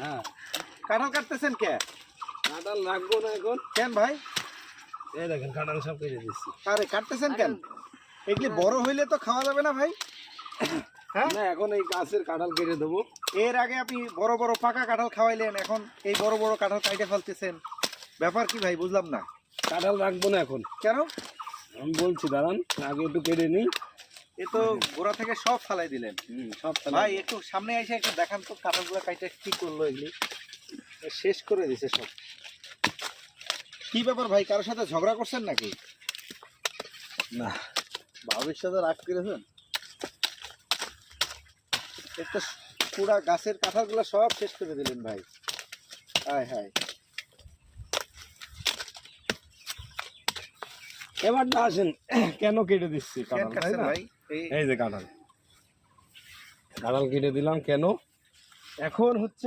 হ্যাঁ। কাঁঠাল কাটতেছেন কে? কাঁঠাল রাখবো না এখন। কেন ভাই? এই দেখেন কাঁঠাল সব কেটে দিচ্ছি। আরে কাটতেছেন কেন? এগুলি বড় হইলে তো খাওয়া যাবে না ভাই। হ্যাঁ না, এখন এই গাছের কাঁঠাল কেটে দেবো। এর আগে আপনি বড় বড় পাকা কাঁঠাল খাওয়াইলেন, এখন এই বড় বড় কাঁঠাল কাইটে ফেলতেছেন, ব্যাপার কি ভাই বুঝলাম না। কাঁঠাল রাখবো না এখন। কেন? আমি বলছি দাঁড়ান, আগে একটু কেটে নিই। এ তো গোড়া থেকে সব ফালাই দিলেন। সব ভাই একটু সামনে এসে একটু দেখান তো কাঁঠালগুলো কাইটে কি করলো এগুলি। শেষ করে দিছে সব। কি ব্যাপার ভাই, কারোর সাথে ঝগড়া করছেন নাকি? না, ভাবির সাথে রাগ করেছেন। একটা পুরা গাছের কাঁঠালগুলো সব শেষ করে দিলেন ভাই। হায় হায়। এবারটা আসেন, কেন কেটে দিচ্ছি কেন কাঁঠাল, তাই কাটছেন না? ভাই? এই যে কাঁঠাল, কাঁঠাল কেটে দিলাম কেন? এখন হচ্ছে